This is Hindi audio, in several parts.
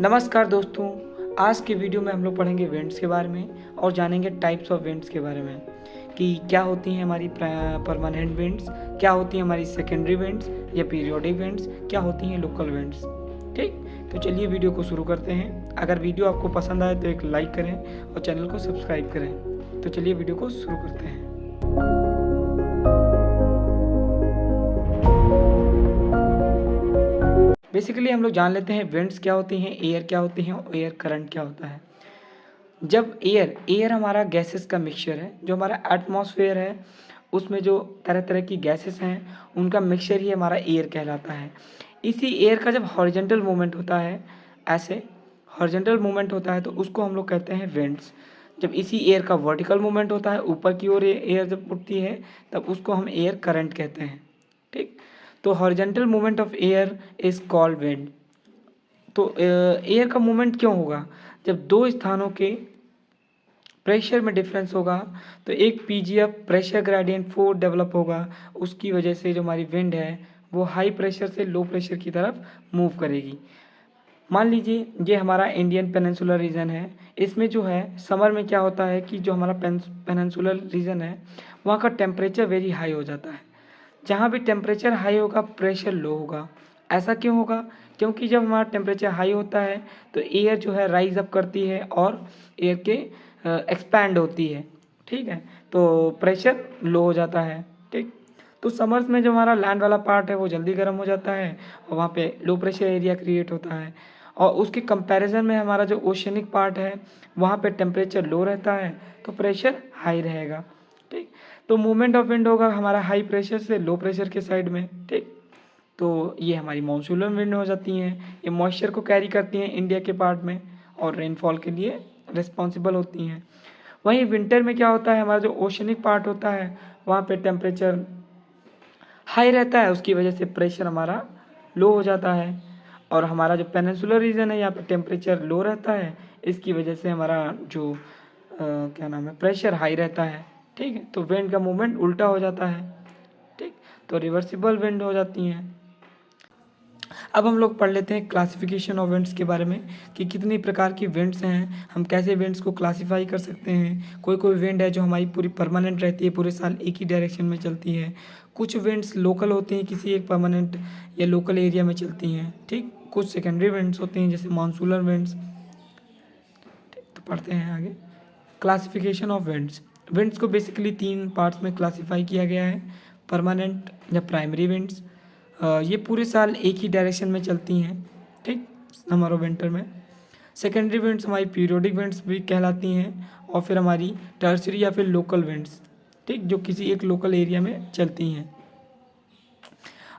नमस्कार दोस्तों, आज के वीडियो में हम लोग पढ़ेंगे विंड्स के बारे में और जानेंगे टाइप्स ऑफ विंड्स के बारे में कि क्या होती हैं हमारी परमानेंट विंड्स, क्या होती हैं हमारी सेकेंडरी विंड्स या पीरियोडिक विंड्स, क्या होती हैं लोकल विंड्स। ठीक, तो चलिए वीडियो को शुरू करते हैं। अगर वीडियो आपको पसंद आए तो एक लाइक करें और चैनल को सब्सक्राइब करें। तो चलिए वीडियो को शुरू करते हैं। बेसिकली हम लोग जान लेते हैं विंड्स क्या होती हैं, एयर क्या होती हैं और एयर करंट क्या होता है। जब एयर हमारा गैसेस का मिक्सचर है, जो हमारा एटमॉस्फेयर है उसमें जो तरह तरह की गैसेस हैं उनका मिक्सचर ही हमारा एयर कहलाता है। इसी एयर का जब हॉरिजॉन्टल मूवमेंट होता है, ऐसे हॉरिजॉन्टल मूवमेंट होता है तो उसको हम लोग कहते हैं विंड्स। जब इसी एयर का वर्टिकल मूवमेंट होता है, ऊपर की ओर एयर जब उठती है तब उसको हम एयर करंट कहते हैं। ठीक, तो horizontal movement of air is called wind. तो एयर का मूवमेंट क्यों होगा? जब दो स्थानों के प्रेशर में डिफरेंस होगा तो एक PGF pressure gradient force develop होगा। उसकी वजह से जो हमारी विंड है वो हाई प्रेशर से लो प्रेशर की तरफ मूव करेगी। मान लीजिए ये हमारा इंडियन पेनिनसुलर रीजन है। इसमें जो है समर में क्या होता है कि जो हमारा पेनिनसुलर रीजन है वहाँ का टेम्परेचर वेरी हाई हो जाता है। जहाँ भी टेम्परेचर हाई होगा प्रेशर लो होगा। ऐसा क्यों होगा? क्योंकि जब हमारा टेम्परेचर हाई होता है तो एयर जो है राइज अप करती है और एयर के एक्सपैंड होती है। ठीक है, तो प्रेशर लो हो जाता है। ठीक, तो समर्स में जो हमारा लैंड वाला पार्ट है वो जल्दी गर्म हो जाता है और वहाँ पे लो प्रेशर एरिया क्रिएट होता है। और उसके कंपैरिजन में हमारा जो ओशनिक पार्ट है वहाँ पे टेम्परेचर लो रहता है तो प्रेशर हाई रहेगा। ठीक, तो मूवमेंट ऑफ विंड होगा हमारा हाई प्रेशर से लो प्रेशर के साइड में। ठीक, तो ये हमारी मॉनसूलन विंड हो जाती हैं। ये मॉइस्चर को कैरी करती हैं इंडिया के पार्ट में और रेनफॉल के लिए रिस्पॉन्सिबल होती हैं। वहीं विंटर में क्या होता है, हमारा जो ओशनिक पार्ट होता है वहाँ पे टेम्परेचर हाई रहता है, उसकी वजह से प्रेशर हमारा लो हो जाता है। और हमारा जो पेनिनसुलर रीजन है यहाँ पे टेम्परेचर लो रहता है, इसकी वजह से हमारा जो क्या नाम है प्रेशर हाई रहता है। ठीक है, तो विंड का मूवमेंट उल्टा हो जाता है। ठीक, तो रिवर्सिबल विंड हो जाती हैं। अब हम लोग पढ़ लेते हैं क्लासिफिकेशन ऑफ विंड्स के बारे में कि कितनी प्रकार की विंड्स हैं, हम कैसे विंड्स को क्लासीफाई कर सकते हैं। कोई कोई विंड है जो हमारी पूरी परमानेंट रहती है, पूरे साल एक ही डायरेक्शन में चलती है। कुछ विंड्स लोकल होती हैं, किसी एक परमानेंट या लोकल एरिया में चलती हैं। ठीक, कुछ सेकेंडरी विंड्स होती हैं जैसे मानसूलर विंड्स। तो पढ़ते हैं आगे क्लासिफिकेशन ऑफ विंड्स। विंड्स को बेसिकली 3 पार्ट्स में क्लासीफाई किया गया है। परमानेंट या प्राइमरी विंड्स, ये पूरे साल एक ही डायरेक्शन में चलती हैं। ठीक, समर और विंटर में। सेकेंडरी विंड्स हमारी पीरियोडिक विंड्स भी कहलाती हैं। और फिर हमारी टर्सरी या फिर लोकल विंड्स, ठीक, जो किसी एक लोकल एरिया में चलती हैं।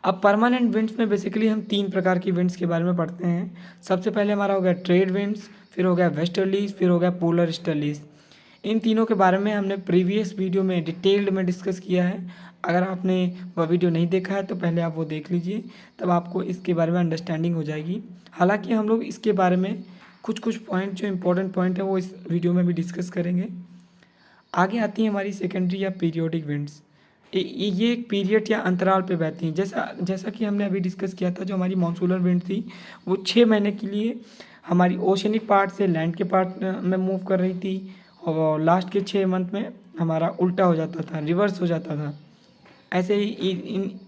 अब परमानेंट विंड्स में बेसिकली हम 3 प्रकार की विंड्स के बारे में पढ़ते हैं। सबसे पहले हमारा हो गया ट्रेड विंड्स, फिर हो गया वेस्टर्लीज, फिर हो गया पोलर ईस्टर्लीज। इन तीनों के बारे में हमने प्रीवियस वीडियो में डिटेल्ड में डिस्कस किया है। अगर आपने वह वीडियो नहीं देखा है तो पहले आप वो देख लीजिए, तब आपको इसके बारे में अंडरस्टैंडिंग हो जाएगी। हालांकि हम लोग इसके बारे में कुछ कुछ पॉइंट जो इम्पोर्टेंट पॉइंट है वो इस वीडियो में भी डिस्कस करेंगे। आगे आती है हमारी सेकेंडरी या पीरियोडिक विंड्स। ये एक पीरियड या अंतराल पे बहती हैं। जैसा कि हमने अभी डिस्कस किया था, जो हमारी मॉनसूलर विंड थी वो 6 महीने के लिए हमारी ओशनिक पार्ट से लैंड के पार्ट में मूव कर रही थी और लास्ट के 6 मंथ में हमारा उल्टा हो जाता था, रिवर्स हो जाता था। ऐसे ही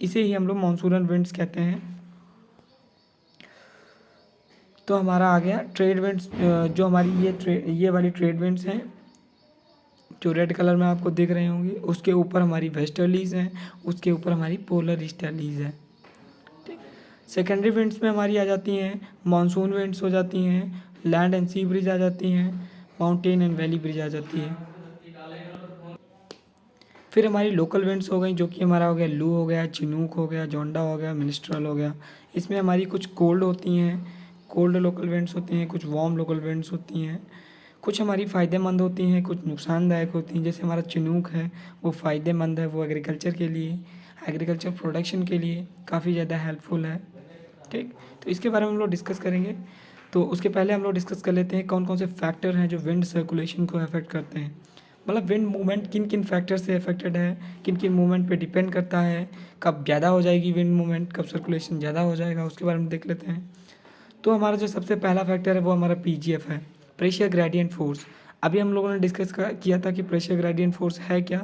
इसे ही हम लोग मॉनसूलन विंड्स कहते हैं। तो हमारा आ गया ट्रेड विंड्स। जो हमारी ये वाली ट्रेड विंड्स हैं जो रेड कलर में आपको दिख रहे होंगे, उसके ऊपर हमारी वेस्टर्लीज हैं, उसके ऊपर हमारी पोलर ईस्टर्लीज है। ठीक, सेकेंडरी विंड्स में हमारी आ जाती हैं मानसून विंड्स हो जाती हैं, लैंड एंड सी ब्रिज आ जाती हैं, माउंटेन एंड वैली ब्रिज आ जाती है। फिर हमारी लोकल विंड्स हो गई, जो कि हमारा हो गया लू हो गया, चिनूक हो गया, जोंडा हो गया, मिनिस्ट्रल हो गया। इसमें हमारी कुछ कोल्ड होती हैं, कोल्ड लोकल विंड्स होती हैं, कुछ वार्म लोकल विंड्स होती हैं। कुछ हमारी फ़ायदेमंद होती हैं, कुछ नुकसानदायक होती हैं। जैसे हमारा चिनूक है वो फ़ायदेमंद है, वो एग्रीकल्चर के लिए, एग्रीकल्चर प्रोडक्शन के लिए काफ़ी ज़्यादा हेल्पफुल है। ठीक, तो इसके बारे में हम लोग डिस्कस करेंगे। तो उसके पहले हम लोग डिस्कस कर लेते हैं कौन कौन से फैक्टर हैं जो विंड सर्कुलेशन को अफेक्ट करते हैं। मतलब विंड मूवमेंट किन किन फैक्टर से अफेक्टेड है, किन किन मूवमेंट पे डिपेंड करता है, कब ज़्यादा हो जाएगी विंड मूवमेंट, कब सर्कुलेशन ज़्यादा हो जाएगा, उसके बारे में देख लेते हैं। तो हमारा जो सबसे पहला फैक्टर है वो हमारा पीजीएफ है, प्रेशर ग्रेडियंट फोर्स। अभी हम लोगों ने डिस्कस किया था कि प्रेशर ग्रेडियंट फोर्स है क्या।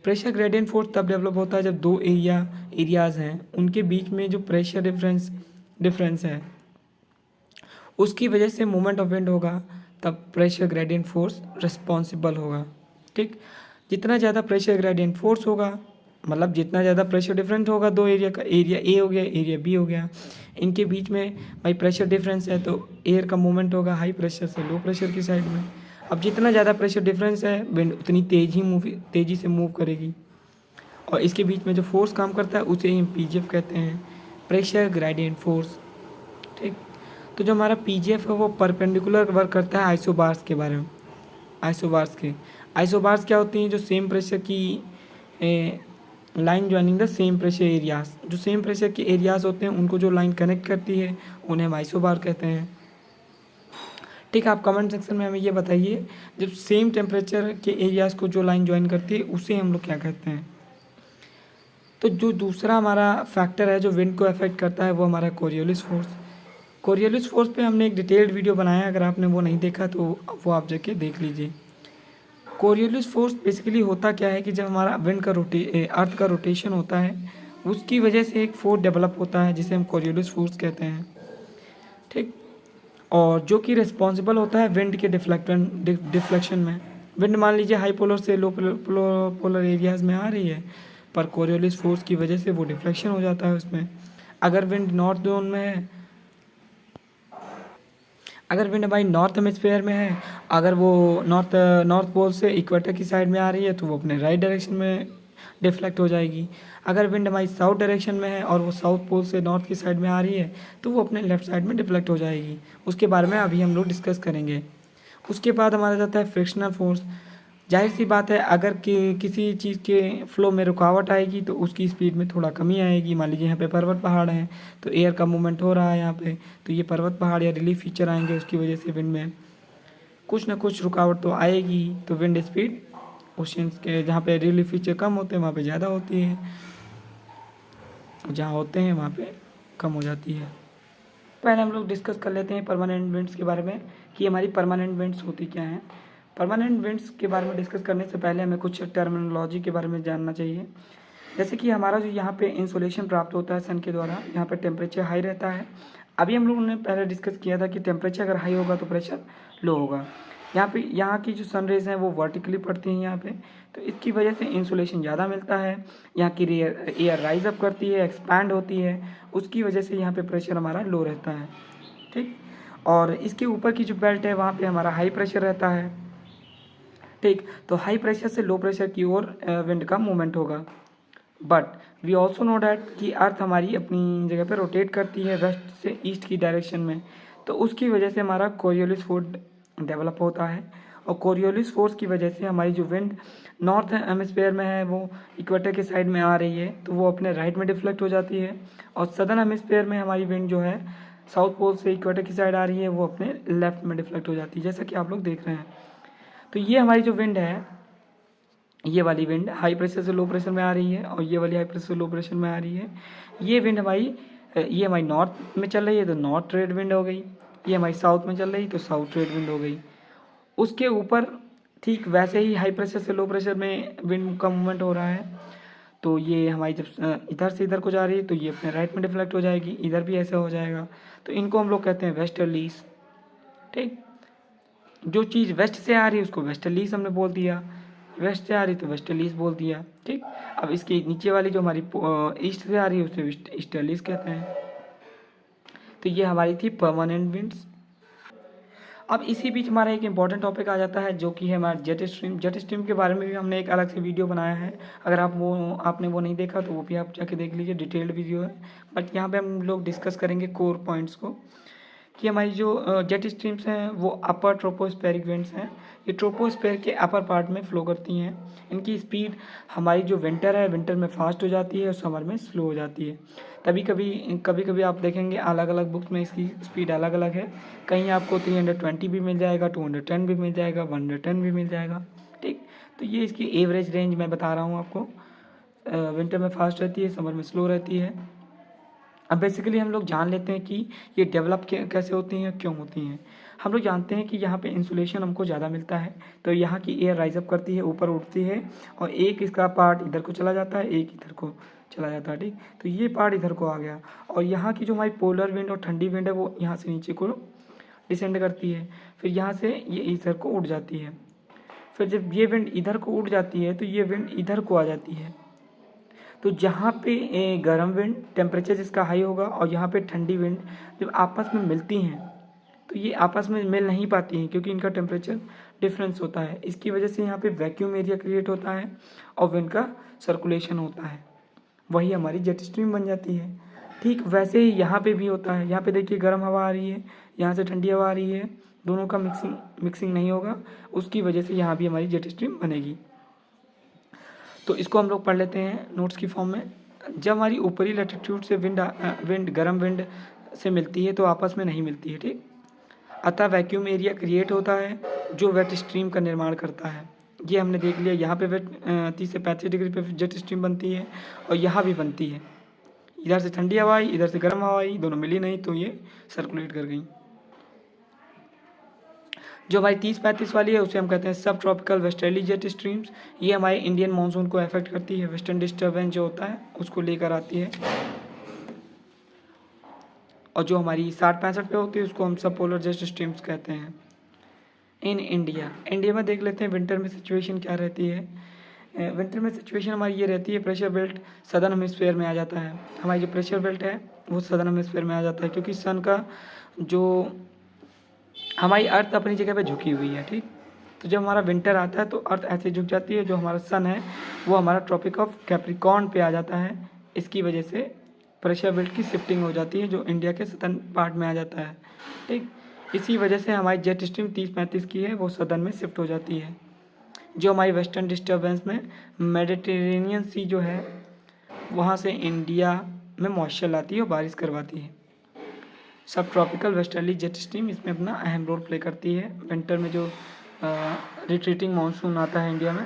प्रेशर ग्रेडियंट फोर्स तब डेवलप होता है जब दो एरियाज़ हैं, उनके बीच में जो प्रेशर डिफरेंस है उसकी वजह से मूवमेंट ऑफ विंड होगा, तब प्रेशर ग्रेडियंट फोर्स रिस्पॉन्सिबल होगा। ठीक, जितना ज़्यादा प्रेशर ग्रेडियंट फोर्स होगा, मतलब जितना ज़्यादा प्रेशर डिफरेंस होगा दो एरिया का, एरिया ए हो गया, एरिया बी हो गया, इनके बीच में भाई प्रेशर डिफरेंस है तो एयर का मूवमेंट होगा हाई प्रेशर से लो प्रेशर की साइड में। अब जितना ज़्यादा प्रेशर डिफरेंस है विंड उतनी तेज़ी से मूव करेगी, और इसके बीच में जो फोर्स काम करता है उसे ही हम पीजीएफ कहते हैं, प्रेशर ग्रेडियंट फोर्स। ठीक, तो जो हमारा पीजीएफ है वो परपेंडिकुलर वर्क करता है आइसोबार्स के बारे में। आइसोबार्स क्या होती हैं, जो सेम प्रेशर की line joining the same pressure areas, जो सेम प्रेशर के एरियाज होते हैं उनको जो लाइन कनेक्ट करती है उन्हें हम आइसोबार कहते हैं। ठीक है, आप कमेंट सेक्शन में हमें ये बताइए, जब सेम टेम्परेचर के एरियाज को जो लाइन ज्वाइन करती है उसे हम लोग क्या कहते हैं। तो जो दूसरा हमारा फैक्टर है जो विंड को अफेक्ट करता है वो हमारा कोरियोलिस फोर्स। कोरियोलिस फोर्स पे हमने एक डिटेल्ड वीडियो बनाया है, अगर आपने वो नहीं देखा तो वो आप जाके देख लीजिए। कोरियोलिस फोर्स बेसिकली होता क्या है कि जब हमारा विंड का अर्थ का रोटेशन होता है उसकी वजह से एक फोर्स डेवलप होता है जिसे हम कोरियोलिस फोर्स कहते हैं। ठीक, और जो कि रिस्पॉन्सिबल होता है विंड के डिफ्लेक्शन में। विंड मान लीजिए हाई पोलर से लो पोलर एरियाज में आ रही है, पर कोरियोलिस फोर्स की वजह से वो डिफ्लेक्शन हो जाता है उसमें। अगर विंड नॉर्थ जोन में है, अगर विंड हमारी नॉर्थ हेमिस्फेयर में है, अगर वो नॉर्थ पोल से इक्वेटर की साइड में आ रही है तो वो अपने राइट डायरेक्शन में डिफ्लेक्ट हो जाएगी। अगर विंड हमारी साउथ डायरेक्शन में है और वो साउथ पोल से नॉर्थ की साइड में आ रही है तो वो अपने लेफ्ट साइड में डिफ्लेक्ट हो जाएगी। उसके बारे में अभी हम लोग डिस्कस करेंगे। उसके बाद हमारा जाता है फ्रिक्शनल फोर्स। जाहिर सी बात है, अगर किसी चीज़ के फ्लो में रुकावट आएगी तो उसकी स्पीड में थोड़ा कमी आएगी। मान लीजिए यहाँ पे पर्वत पहाड़ हैं तो एयर का मूवमेंट हो रहा है यहाँ पे, तो ये पर्वत पहाड़ या रिलीफ फीचर आएंगे, उसकी वजह से विंड में कुछ ना कुछ रुकावट तो आएगी। तो विंड स्पीड ओशियंस के जहाँ पे रिलीफ फीचर कम होते हैं वहाँ पे ज़्यादा होती है, जहाँ होते हैं वहाँ पे कम हो जाती है। पहले हम लोग डिस्कस कर लेते हैं परमानेंट विंड्स के बारे में कि हमारी परमानेंट विंड्स होती क्या हैं। परमानेंट विंड्स के बारे में डिस्कस करने से पहले हमें कुछ टर्मिनोलॉजी के बारे में जानना चाहिए। जैसे कि हमारा जो यहाँ पे इंसोलेशन प्राप्त होता है सन के द्वारा, यहाँ पे टेम्परेचर हाई रहता है। अभी हम लोगों ने पहले डिस्कस किया था कि टेम्परेचर अगर हाई होगा तो प्रेशर लो होगा। यहाँ की जो सन रेज हैं वो वर्टिकली पड़ती हैं यहाँ पे, तो इसकी वजह से इंसुलेशन ज़्यादा मिलता है। यहाँ की एयर राइज अप करती है, एक्सपैंड होती है, उसकी वजह से यहाँ पे प्रेशर हमारा लो रहता है। ठीक, और इसके ऊपर की जो बेल्ट है वहाँ पे हमारा हाई प्रेशर रहता है। ठीक, तो हाई प्रेशर से लो प्रेशर की ओर विंड का मूवमेंट होगा। But we also know that कि अर्थ हमारी अपनी जगह पे रोटेट करती है वेस्ट से ईस्ट की डायरेक्शन में, तो उसकी वजह से हमारा कोरियोलिस फोर्स डेवलप होता है। और कोरियोलिस फोर्स की वजह से हमारी जो विंड नॉर्थ हेमिस्फेयर में है वो इक्वेटर के साइड में आ रही है तो वो अपने राइट में डिफ्लेक्ट हो जाती है, और सदर्न हेमिस्फेयर में हमारी विंड जो है साउथ पोल से इक्वेटर की साइड आ रही है वो अपने लेफ्ट में डिफ्लेक्ट हो जाती है, जैसा कि आप लोग देख रहे हैं। तो ये हमारी जो विंड है, ये वाली विंड हाई प्रेशर से लो प्रेशर में आ रही है और ये वाली हाई प्रेशर से लो प्रेशर में आ रही है। ये विंड ये हमारी नॉर्थ में चल रही है तो नॉर्थ ट्रेड विंड हो गई, ये हमारी साउथ में चल रही तो साउथ ट्रेड विंड हो गई। उसके ऊपर ठीक वैसे ही हाई प्रेशर से लो प्रेशर में विंड का मूवमेंट हो रहा है, तो ये हमारी जब इधर से इधर को जा रही है तो ये अपने राइट में डिफ्लेक्ट हो जाएगी, इधर भी ऐसा हो जाएगा, तो इनको हम लोग कहते हैं वेस्टर्लीज। ठीक, जो चीज़ वेस्ट से आ रही है उसको वेस्टर्लीज हमने बोल दिया, वेस्ट से आ रही तो वेस्टर्लीज बोल दिया। ठीक, अब इसके नीचे वाली जो हमारी ईस्ट से आ रही है उसे ईस्टर्लीज कहते हैं। तो ये हमारी थी परमानेंट विंड्स। अब इसी बीच हमारा एक इंपॉर्टेंट टॉपिक आ जाता है जो कि है हमारा जेट स्ट्रीम। जेट स्ट्रीम के बारे में भी हमने एक अलग से वीडियो बनाया है, अगर आपने वो नहीं देखा तो वो भी आप जाके देख लीजिए, डिटेल्ड वीडियो है। बट यहाँ पे हम लोग डिस्कस करेंगे कोर पॉइंट्स को कि हमारी जो जेट स्ट्रीम्स हैं वो अपर ट्रोपोस्फेरिक विंड्स हैं। ये ट्रोपोस्फेयर के अपर पार्ट में फ्लो करती हैं। इनकी स्पीड हमारी जो विंटर में फास्ट हो जाती है और समर में स्लो हो जाती है। कभी कभी आप देखेंगे अलग अलग बुक्स में इसकी स्पीड अलग अलग है, कहीं आपको 320 भी मिल जाएगा, 210 भी मिल जाएगा, 110 भी मिल जाएगा। ठीक, तो ये इसकी एवरेज रेंज मैं बता रहा हूँ आपको। विंटर में फास्ट रहती है, समर में स्लो रहती है। अब बेसिकली हम लोग जान लेते हैं कि ये डेवलप कैसे होती हैं, क्यों होती हैं। हम लोग जानते हैं कि यहाँ पे इंसुलेशन हमको ज़्यादा मिलता है, तो यहाँ की एयर राइज अप करती है, ऊपर उठती है, और एक इसका पार्ट इधर को चला जाता है, एक इधर को चला जाता है। ठीक, तो ये पार्ट इधर को आ गया, और यहाँ की जो हमारी पोलर विंड और ठंडी विंड है वो यहाँ से नीचे को डिसेंड करती है, फिर यहाँ से ये इधर को उड़ जाती है। फिर जब ये विंड इधर को उड़ जाती है तो ये विंड इधर को आ जाती है। तो जहाँ पे गर्म विंड टेम्परेचर जिसका हाई होगा और यहाँ पे ठंडी विंड जब आपस में मिलती हैं तो ये आपस में मिल नहीं पाती हैं, क्योंकि इनका टेम्परेचर डिफरेंस होता है। इसकी वजह से यहाँ पे वैक्यूम एरिया क्रिएट होता है और विंड का सर्कुलेशन होता है, वही हमारी जेट स्ट्रीम बन जाती है। ठीक वैसे ही यहाँ पे भी होता है। यहाँ पे देखिए गर्म हवा आ रही है, यहाँ से ठंडी हवा आ रही है, दोनों का मिक्सिंग नहीं होगा, उसकी वजह से यहाँ भी हमारी जेट स्ट्रीम बनेगी। तो इसको हम लोग पढ़ लेते हैं नोट्स की फॉर्म में। जब हमारी ऊपरी लैटिट्यूड से विंड गर्म विंड से मिलती है तो आपस में नहीं मिलती है। ठीक, अतः वैक्यूम एरिया क्रिएट होता है जो वेट स्ट्रीम का निर्माण करता है। ये हमने देख लिया, यहाँ पे 30 से 35 डिग्री पे जेट स्ट्रीम बनती है और यहाँ भी बनती है। इधर से ठंडी हवा आई, इधर से गर्म हवा आई, दोनों मिली नहीं तो ये सर्कुलेट कर गई। जो हमारी 30-35 वाली है उसे हम कहते हैं सब ट्रॉपिकल वेस्टर्ली जेट स्ट्रीम्स। ये हमारे इंडियन मानसून को अफेक्ट करती है, वेस्टर्न डिस्टर्बेंस जो होता है उसको लेकर आती है। और जो हमारी 60-65 पे होती है उसको हम सब पोलर जेट स्ट्रीम्स कहते हैं। इन इंडिया में देख लेते हैं विंटर में सिचुएशन क्या रहती है। विंटर में सिचुएशन हमारी ये रहती है, प्रेशर बेल्ट सदर्न हेमिस्फीयर में आ जाता है। हमारी जो प्रेशर बेल्ट है वो सदर्न हेमिस्फीयर में आ जाता है, क्योंकि सन का जो हमारी अर्थ अपनी जगह पे झुकी हुई है। ठीक, तो जब हमारा विंटर आता है तो अर्थ ऐसे झुक जाती है, जो हमारा सन है वो हमारा ट्रॉपिक ऑफ कैप्रिकॉर्न पे आ जाता है। इसकी वजह से प्रेशर बेल्ट की शिफ्टिंग हो जाती है जो इंडिया के सदर्न पार्ट में आ जाता है। ठीक, इसी वजह से हमारी जेट स्ट्रीम 30-35 की है वो सदर्न में शिफ्ट हो जाती है। जो हमारी वेस्टर्न डिस्टर्बेंस में मेडिटेरेनियन सी जो है वहाँ से इंडिया में मॉइस्चर लाती है और बारिश करवाती है। सब ट्रॉपिकल वेस्टर्ली जेट स्ट्रीम इसमें अपना अहम रोल प्ले करती है। विंटर में जो रिट्रीटिंग मानसून आता है इंडिया में,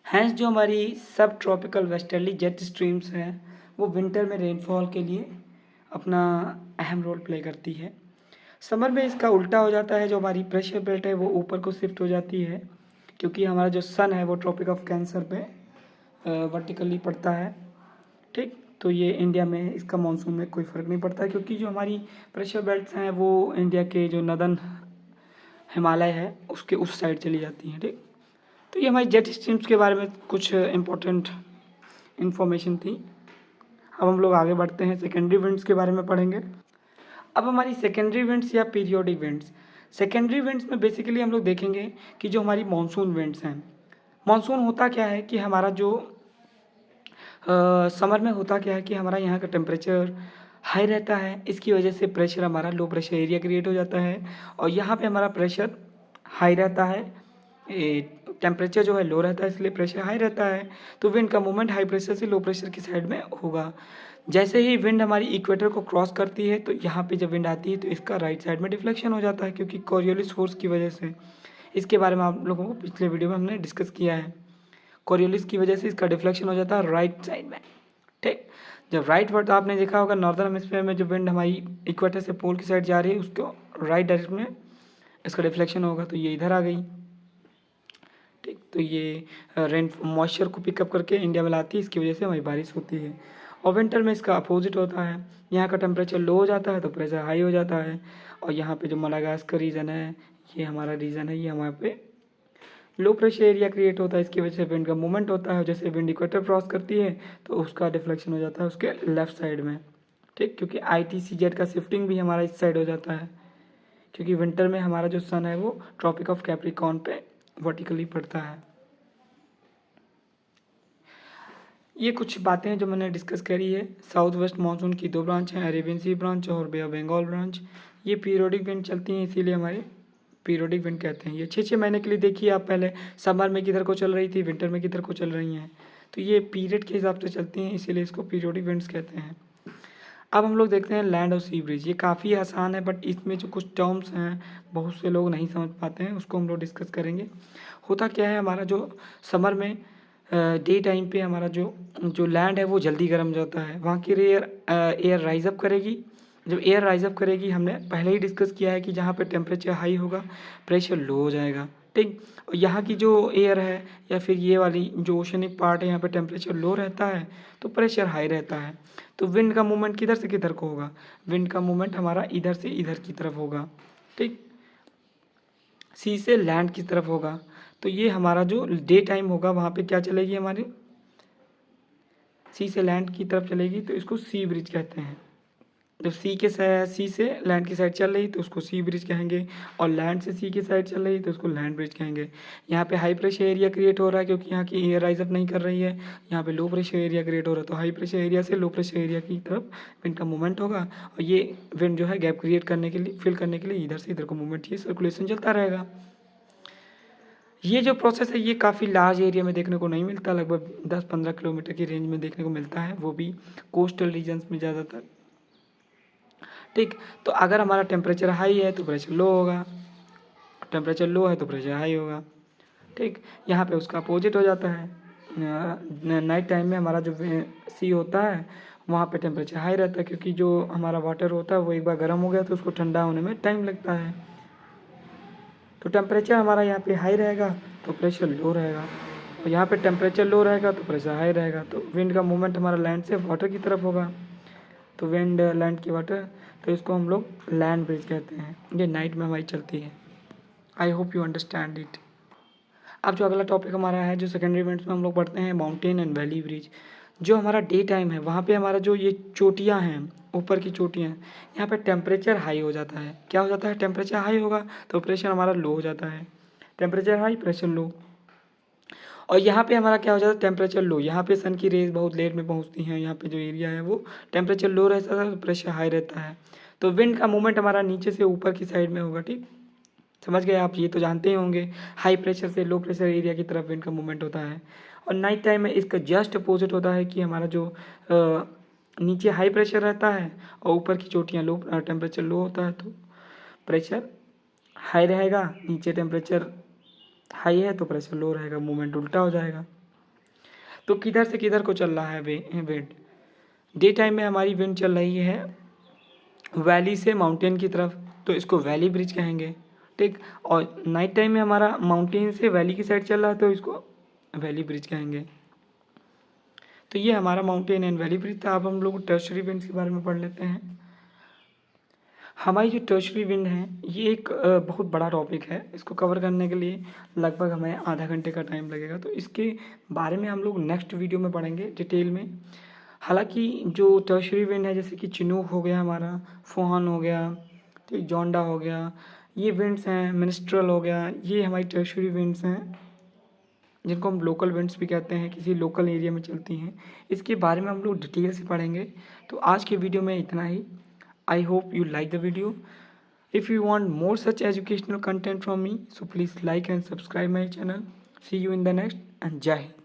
हैंस जो हमारी सब ट्रॉपिकल वेस्टर्ली जेट स्ट्रीम्स हैं वो विंटर में रेनफॉल के लिए अपना अहम रोल प्ले करती है। समर में इसका उल्टा हो जाता है, जो हमारी प्रेशर बेल्ट है वो ऊपर को शिफ्ट हो जाती है, क्योंकि हमारा जो सन है वो ट्रॉपिक ऑफ कैंसर पे वर्टिकली पड़ता है। ठीक, तो ये इंडिया में इसका मानसून में कोई फ़र्क नहीं पड़ता, क्योंकि जो हमारी प्रेशर बेल्ट्स हैं वो इंडिया के जो नदर्न हिमालय है उसके उस साइड चली जाती हैं। ठीक, तो ये हमारी जेट स्ट्रीम्स के बारे में कुछ इम्पोर्टेंट इन्फॉर्मेशन थी। अब हम लोग आगे बढ़ते हैं, सेकेंडरी विंड्स के बारे में पढ़ेंगे। अब हमारी सेकेंडरी विंड्स या पीरियोडिक विंड्स, सेकेंडरी विंड्स में बेसिकली हम लोग देखेंगे कि जो हमारी मानसून विंड्स हैं, मानसून होता क्या है कि हमारा जो समर में होता क्या है कि हमारा यहाँ का टेम्परेचर हाई रहता है, इसकी वजह से प्रेशर हमारा लो प्रेशर एरिया क्रिएट हो जाता है, और यहाँ पे हमारा प्रेशर हाई रहता है, टेम्परेचर जो है लो रहता है इसलिए प्रेशर हाई रहता है, तो विंड का मूवमेंट हाई प्रेशर से लो प्रेशर की साइड में होगा। जैसे ही विंड हमारी इक्वेटर को क्रॉस करती है तो यहाँ पे जब विंड आती है तो इसका राइट साइड में डिफ्लेक्शन हो जाता है, क्योंकि कोरियोलिस फोर्स की वजह से। इसके बारे में आप लोगों को पिछले वीडियो में हमने डिस्कस किया है। कोरियोलिस की वजह से इसका डिफ्लेक्शन हो जाता है राइट साइड में। ठीक, जब राइट वर्ड आपने देखा होगा नॉर्दर्न हेमिस्फीयर में जो विंड हमारी इक्वेटर से पोल की साइड जा रही है उसको राइट डायरेक्शन में इसका डिफ्लेक्शन होगा, तो ये इधर आ गई। ठीक, तो ये रेन मॉइस्चर को पिकअप करके इंडिया में लाती है, इसकी वजह से हमारी बारिश होती है। और विंटर में इसका अपोजिट होता है, यहाँ का टेम्परेचर लो हो जाता है तो प्रेशर हाई हो जाता है, और यहाँ पे जो मलागास्कर रीजन है ये हमारा रीजन है, ये हमारे पे लो प्रेशर एरिया क्रिएट होता है, इसकी वजह से विंड का मूवमेंट होता है। जैसे विंड इक्वेटर क्रॉस करती है तो उसका डिफ्लेक्शन हो जाता है उसके लेफ्ट साइड में। ठीक, क्योंकि ITCZ का शिफ्टिंग भी हमारा इस साइड हो जाता है, क्योंकि विंटर में हमारा जो सन है वो ट्रॉपिक ऑफ कैप्रिकॉर्न पे वर्टिकली पड़ता है। ये कुछ बातें हैं जो मैंने डिस्कस करी है। साउथ वेस्ट मानसून की 2 ब्रांच हैं, अरेबियन सी ब्रांच और बे ऑफ बंगाल ब्रांच। ये पीरियोडिक विंड चलती हैं, इसीलिए हमारे पीरियोडिक विंड कहते हैं। ये 6-6 महीने के लिए देखिए आप, पहले समर में किधर को चल रही थी, विंटर में किधर को चल रही हैं, तो ये पीरियड के हिसाब से चलती हैं, इसीलिए इसको पीरियोडिक विंड्स कहते हैं। अब हम लोग देखते हैं लैंड और सी ब्रिज। ये काफ़ी आसान है, बट इसमें जो कुछ टर्म्स हैं बहुत से लोग नहीं समझ पाते हैं, उसको हम लोग डिस्कस करेंगे। होता क्या है, हमारा जो समर में डे टाइम पे हमारा जो जो लैंड है वो जल्दी गर्म हो जाता है। वहाँ की एयर राइज अप करेगी। जब एयर राइज अप करेगी, हमने पहले ही डिस्कस किया है कि जहाँ पे टेम्परेचर हाई होगा प्रेशर लो हो जाएगा, ठीक। और यहाँ की जो एयर है या फिर ये वाली जो ओशनिक पार्ट है, यहाँ पे टेम्परेचर लो रहता है तो प्रेशर हाई रहता है। तो विंड का मूवमेंट किधर से किधर को होगा, विंड का मूवमेंट हमारा इधर से इधर की तरफ होगा, ठीक। सी से लैंड की तरफ होगा। तो ये हमारा जो डे टाइम होगा वहाँ पे क्या चलेगी, हमारी सी से लैंड की तरफ चलेगी, तो इसको सी ब्रिज कहते हैं। जब सी से लैंड की साइड चल रही तो उसको सी ब्रिज कहेंगे, और लैंड से सी की साइड चल रही तो उसको लैंड ब्रिज कहेंगे। यहाँ पे हाई प्रेशर एरिया क्रिएट हो रहा है क्योंकि यहाँ की एयर राइज अप नहीं कर रही है। यहाँ पे लो प्रेशर एरिया क्रिएट हो रहा है, तो हाई प्रेशर एरिया से लो प्रेशर एरिया की तरफ विंड का मूवमेंट होगा, और ये विंड जो है गैप क्रिएट करने के लिए, फिल करने के लिए इधर से इधर को मूवमेंट, ये सर्कुलेशन चलता रहेगा। ये जो प्रोसेस है ये काफ़ी लार्ज एरिया में देखने को नहीं मिलता, लगभग 10-15 किलोमीटर की रेंज में देखने को मिलता है, वो भी कोस्टल रीजन्स में ज़्यादातर, ठीक। तो अगर हमारा टेम्परेचर हाई है तो प्रेशर लो होगा, टेम्परेचर लो है तो प्रेशर हाई होगा, ठीक। यहाँ पे उसका अपोजिट हो जाता है। नाइट टाइम में हमारा जो सी होता है वहाँ पे टेम्परेचर हाई रहता है, क्योंकि जो हमारा वाटर होता है वो एक बार गर्म हो गया तो उसको ठंडा होने में टाइम लगता है। तो टेम्परेचर हमारा यहाँ पे हाई रहेगा तो प्रेशर लो रहेगा, और यहाँ पे टेम्परेचर लो रहेगा तो प्रेशर हाई रहेगा। तो विंड का मूवमेंट हमारा लैंड से वाटर की तरफ होगा, तो विंड लैंड की वाटर, तो इसको हम लोग लैंड ब्रिज कहते हैं। ये नाइट में हमारी चलती है। I hope you understand it. अब जो अगला टॉपिक हमारा है, जो सेकेंडरी इवेंट्स में हम लोग पढ़ते हैं, माउंटेन एंड वैली ब्रिज। जो हमारा डे टाइम है वहाँ पे हमारा जो ये चोटियाँ हैं, ऊपर की चोटियाँ, यहाँ पे टेम्परेचर हाई हो जाता है। क्या हो जाता है, टेम्परेचर हाई होगा तो प्रेशर हमारा लो हो जाता है। Temperature high, pressure low. और यहाँ पे हमारा क्या हो जाता है, टेम्परेचर लो। यहाँ पे सन की रेज बहुत लेट में पहुँचती हैं, यहाँ पे जो एरिया है वो टेम्परेचर लो रहता है तो प्रेशर हाई रहता है। तो विंड का मूवमेंट हमारा नीचे से ऊपर की साइड में होगा, ठीक। समझ गए आप, ये तो जानते ही होंगे, हाई प्रेशर से लो प्रेशर एरिया की तरफ विंड का मूवमेंट होता है। और नाइट टाइम में इसका जस्ट अपोजिट होता है कि हमारा जो नीचे हाई प्रेशर रहता है और ऊपर की चोटियाँ लो, टेम्परेचर लो होता है तो प्रेशर हाई रहेगा, नीचे टेम्परेचर हाई है तो प्रेशर लो रहेगा, मूवमेंट उल्टा हो जाएगा। तो किधर से किधर को चल रहा है विंड, डे टाइम में हमारी विंड चल रही है वैली से माउंटेन की तरफ, तो इसको वैली ब्रिज कहेंगे, ठीक। और नाइट टाइम में हमारा माउंटेन से वैली की साइड चल रहा है तो इसको वैली ब्रिज कहेंगे। तो ये हमारा माउंटेन एंड वैली ब्रिज था। अब हम लोग टर्शरी विंड्स के बारे में पढ़ लेते हैं। हमारी जो टर्शरी विंड है ये एक बहुत बड़ा टॉपिक है। इसको कवर करने के लिए लगभग हमें आधा घंटे का टाइम लगेगा, तो इसके बारे में हम लोग नेक्स्ट वीडियो में पढ़ेंगे डिटेल में। हालांकि जो टर्शरी विंड है, जैसे कि चिनूक हो गया हमारा, फुहान हो गया, ठीक, जोंडा हो गया, ये विंड्स हैं, मिनिस्ट्रल हो गया, ये हमारी टर्शरी विंड्स हैं जिनको हम लोकल विंड्स भी कहते हैं, किसी लोकल एरिया में चलती हैं। इसके बारे में हम लोग डिटेल से पढ़ेंगे। तो आज के वीडियो में इतना ही। I hope you like the video. If you want more such educational content from me, so please like and subscribe my channel. See you in the next, and Jai Hind.